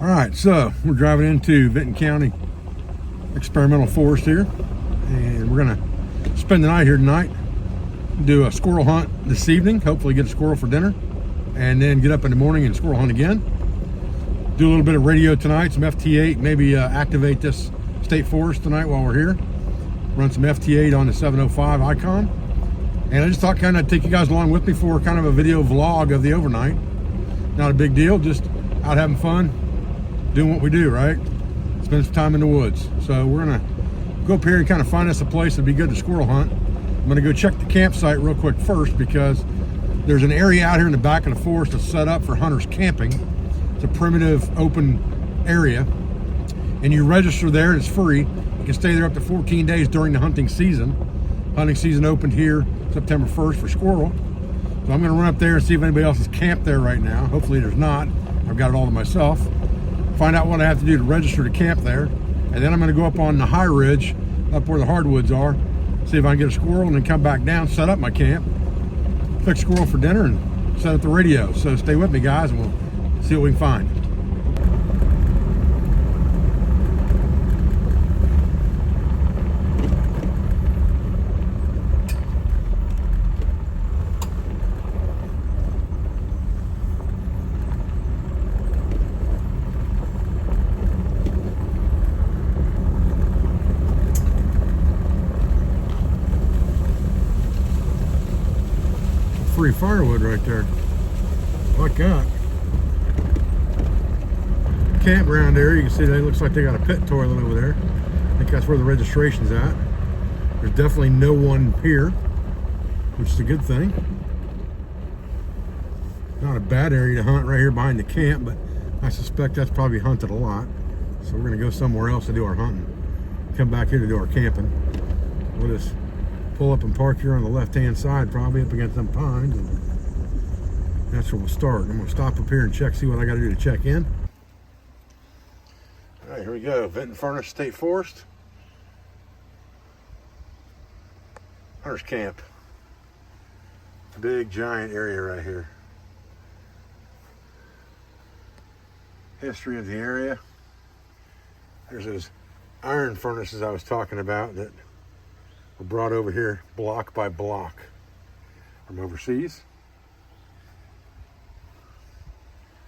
All right, so we're driving into Vinton County Experimental Forest here, and we're gonna spend the night here tonight, do a squirrel hunt this evening, hopefully get a squirrel for dinner, and then get up in the morning and squirrel hunt again. Do a little bit of radio tonight, some FT8, maybe activate this state forest tonight while we're here. Run some FT8 on the 705 Icon. And I just thought kind of take you guys along with me for kind of a video vlog of the overnight. Not a big deal, just out having fun, doing what we do, right? Spend some time in the woods. So we're gonna go up here and kind of find us a place that'd be good to squirrel hunt. I'm gonna go check the campsite real quick first, because there's an area out here in the back of the forest that's set up for hunters camping. It's a primitive open area, and you register there and it's free. You can stay there up to 14 days during the hunting season. Hunting season opened here September 1st for squirrel. So I'm gonna run up there and see if anybody else is camped there right now. Hopefully there's not. I've got it all to myself. Find out what I have to do to register to camp there. And then I'm gonna go up on the high ridge, up where the hardwoods are, see if I can get a squirrel, and then come back down, set up my camp, fix squirrel for dinner, and set up the radio. So stay with me, guys, and we'll see what we can find. Free firewood right there. Like that. Campground area, you can see that looks like they got a pit toilet over there. I think that's where the registration's at. There's definitely no one here, which is a good thing. Not a bad area to hunt right here behind the camp, but I suspect that's probably hunted a lot. So we're gonna go somewhere else to do our hunting. Come back here to do our camping. We'll just pull up and park here on the left-hand side, probably up against some pines, and that's where we'll start. I'm gonna stop up here and check, see what I gotta do to check in. All right, here we go. Vinton Furnace State Forest. Hunter's Camp. Big, giant area right here. History of the area. There's those iron furnaces I was talking about that were brought over here block by block from overseas.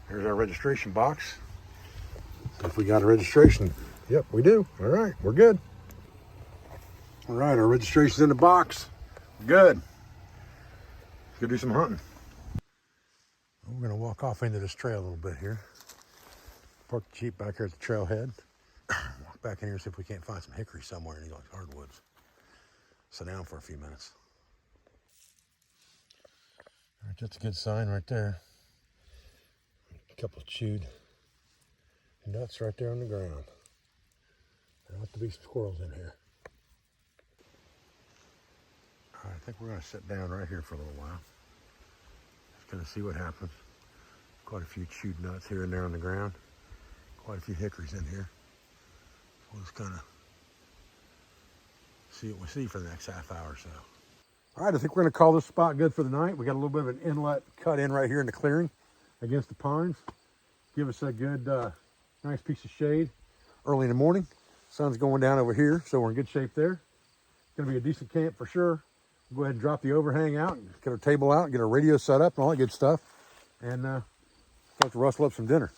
There's our registration box. If we got a registration, yep, we do. All right, we're good. All right, our registration's in the box. We're good. Let's go do some hunting. We're gonna walk off into this trail a little bit here. Park the Jeep back here at the trailhead. Walk back in here and see if we can't find some hickory somewhere in these hardwoods. Sit down for a few minutes. All right, that's a good sign right there. A couple of chewed nuts right there on the ground. There ought to be some squirrels in here. All right, I think we're gonna sit down right here for a little while. Just gonna see what happens. Quite a few chewed nuts here and there on the ground. Quite a few hickories in here. We'll just kind of see what we see for the next half hour or so. All right, I think we're gonna call this spot good for the night. We got a little bit of an inlet cut in right here in the clearing against the pines. Give us a good, nice piece of shade early in the morning. Sun's going down over here, so we're in good shape there. Gonna be a decent camp for sure. We'll go ahead and drop the overhang out, and get our table out, get our radio set up and all that good stuff, and start to rustle up some dinner.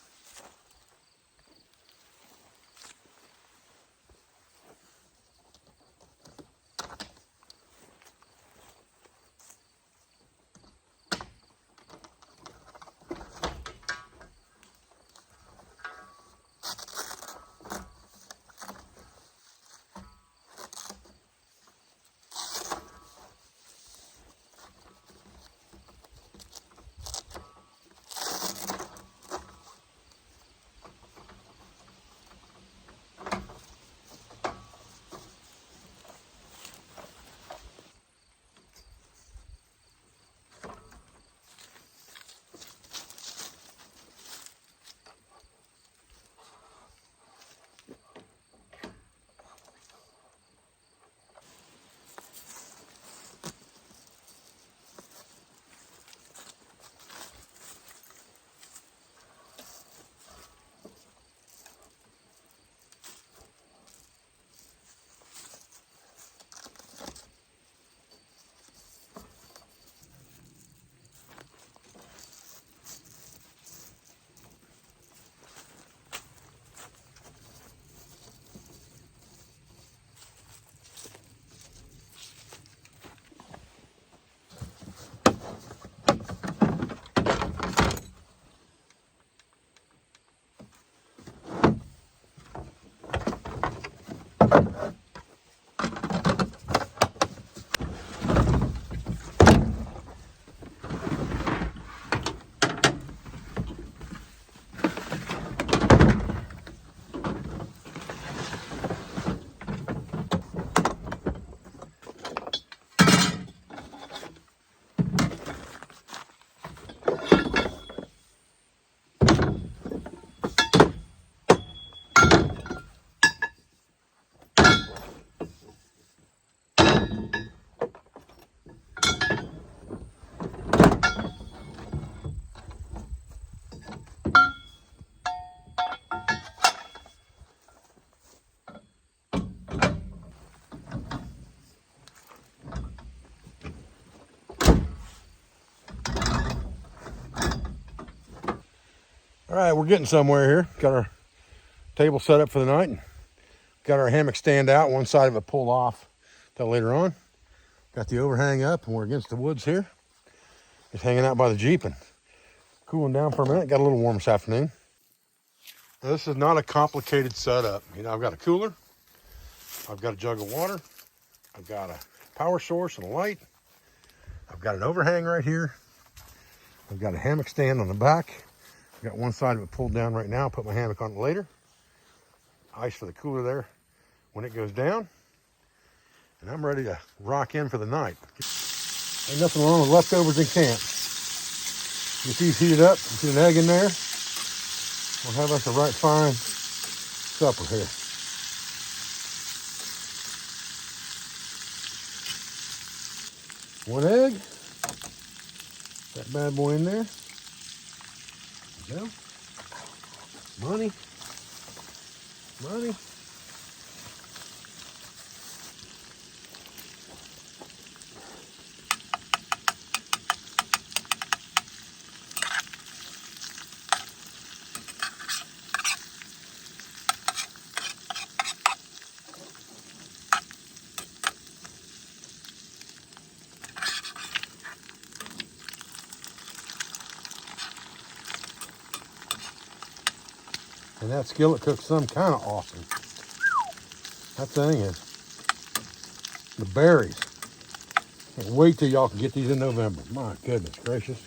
All right, we're getting somewhere here. Got our table set up for the night. Got our hammock stand out, one side of it pulled off till later on. Got the overhang up, and we're against the woods here. Just hanging out by the Jeep and cooling down for a minute. Got a little warm this afternoon. Now, this is not a complicated setup. You know, I've got a cooler. I've got a jug of water. I've got a power source and a light. I've got an overhang right here. I've got a hammock stand on the back. I've got one side of it pulled down right now. I'll put my hammock on it later. Ice for the cooler there when it goes down. And I'm ready to rock in for the night. Ain't nothing wrong with leftovers in camp. Get these heated up, get an egg in there. We'll have us a right fine supper here. One egg. That bad boy in there. There we go. Money. Money. And that skillet cooks something kind of awesome. That thing is the berries. Can't wait till y'all can get these in November. My goodness gracious.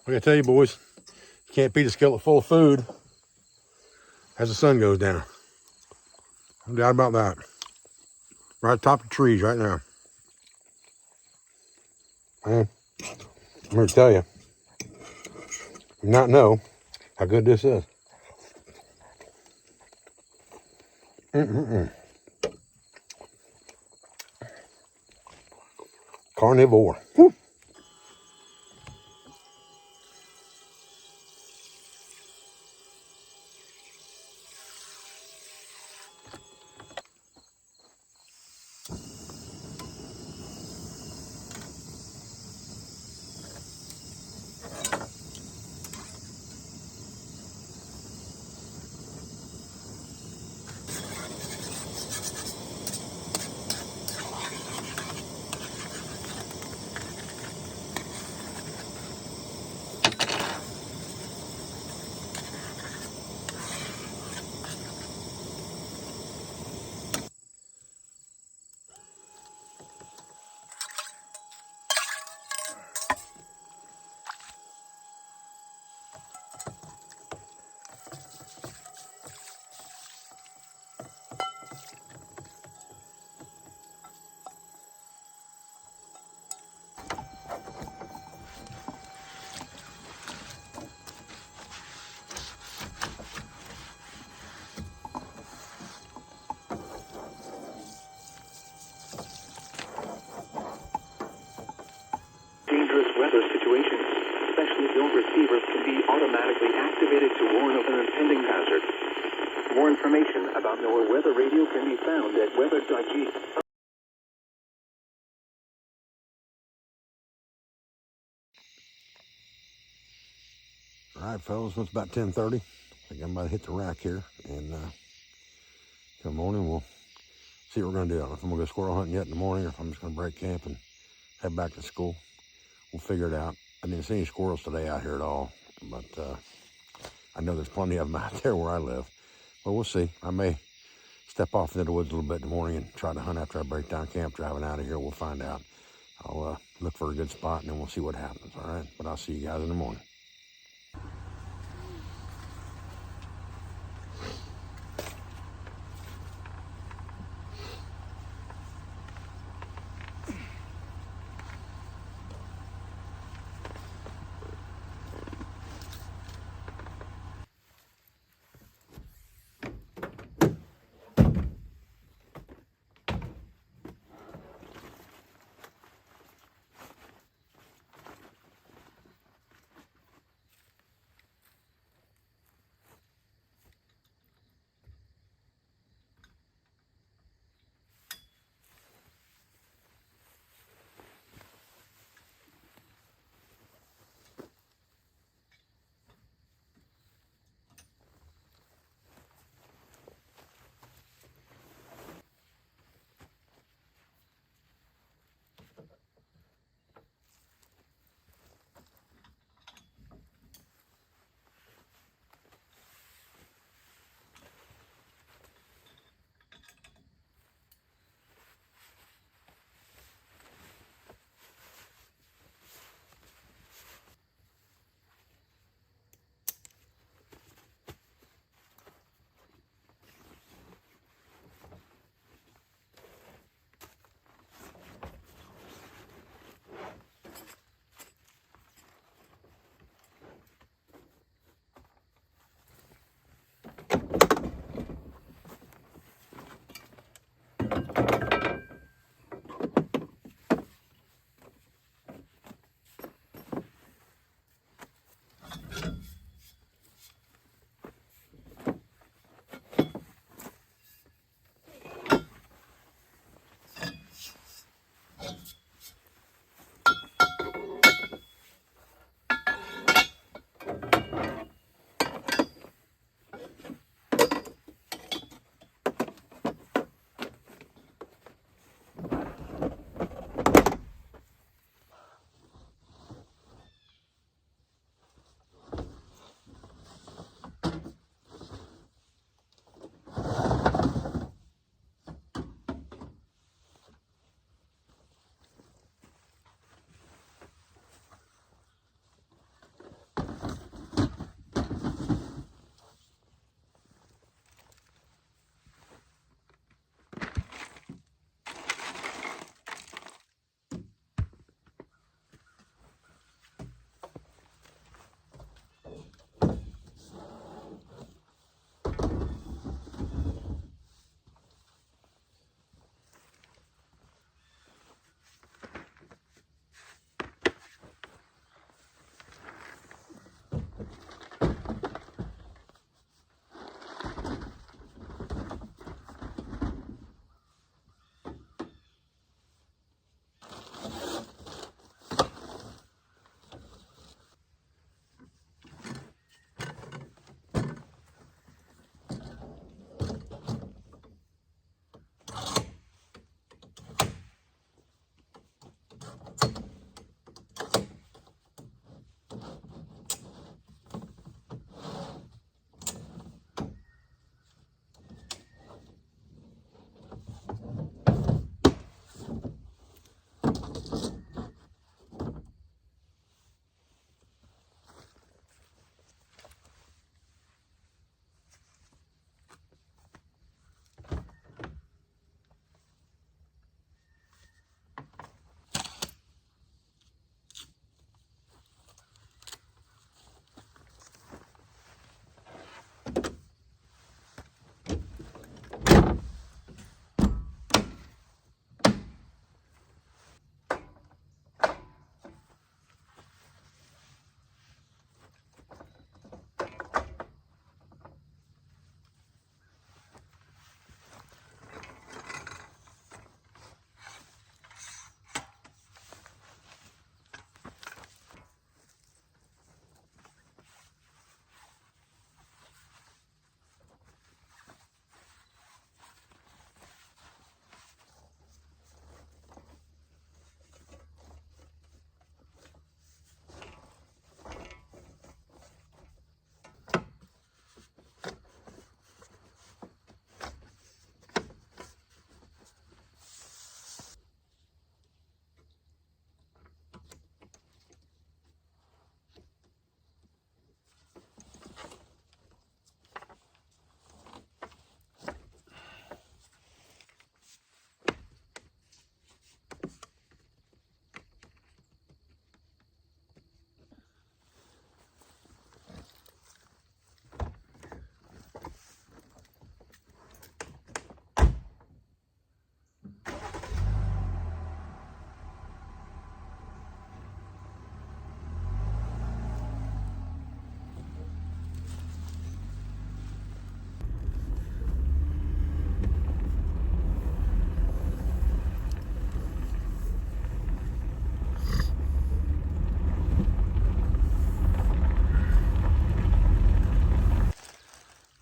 I gotta tell you, boys, you can't beat a skillet full of food as the sun goes down. No doubt about that. Right atop the trees right now. Man, I'm here to tell you, you not know how good this is. Carnivore. Whew. Dangerous weather situations. Specially built receivers can be automatically activated to warn of an impending hazard. More information about NOAA weather radio can be found at weather.g. All right, fellas, it's about 10:30. I think I'm about to hit the rack here, and come morning we'll see what we're gonna do. I don't know if I'm gonna go squirrel hunting yet in the morning, or if I'm just gonna break camp and head back to school. We'll figure it out. I didn't see any squirrels today out here at all, but I know there's plenty of them out there where I live. But we'll see. I may step off into the woods a little bit in the morning and try to hunt after I break down camp driving out of here. We'll find out. I'll look for a good spot, and then we'll see what happens, all right? But I'll see you guys in the morning.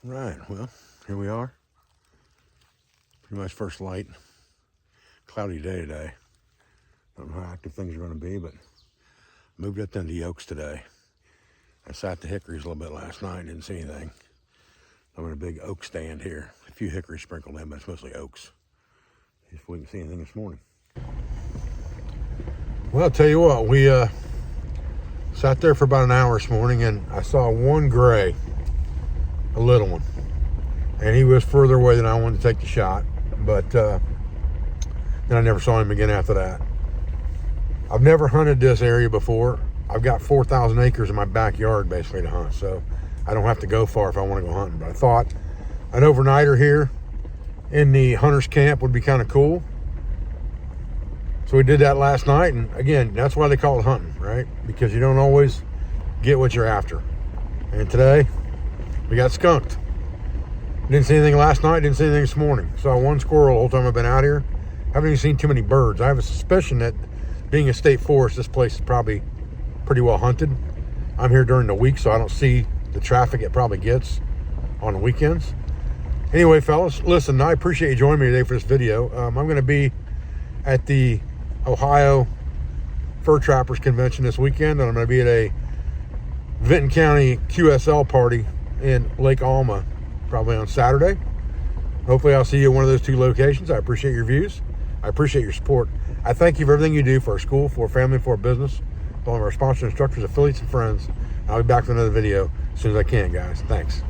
Right, well, here we are. Pretty much first light. Cloudy day today. Don't know how active things are going to be, but moved up into the oaks today. I sat the hickories a little bit last night, didn't see anything. I'm in a big oak stand here. A few hickories sprinkled in, but it's mostly oaks. See if we can see anything this morning. Well, I'll tell you what, we sat there for about an hour this morning, and I saw one gray, a little one. And he was further away than I wanted to take the shot, but then I never saw him again after that. I've never hunted this area before. I've got 4,000 acres in my backyard basically to hunt, so I don't have to go far if I want to go hunting. But I thought an overnighter here in the hunter's camp would be kind of cool. So we did that last night, and again, that's why they call it hunting, right? Because you don't always get what you're after. And today, we got skunked. Didn't see anything last night, didn't see anything this morning. Saw one squirrel the whole time I've been out here. Haven't even seen too many birds. I have a suspicion that being a state forest, this place is probably pretty well hunted. I'm here during the week, so I don't see the traffic it probably gets on the weekends. Anyway, fellas, listen, I appreciate you joining me today for this video. I'm going to be at the Ohio Fur Trappers Convention this weekend, and I'm going to be at a Vinton County QSL party in Lake Alma probably on Saturday. Hopefully I'll see you at one of those two locations. I appreciate your views. I appreciate your support. I thank you for everything you do for our school, for our family, for our business, for all of our sponsors, instructors, affiliates, and friends. I'll be back with another video as soon as I can, guys. Thanks.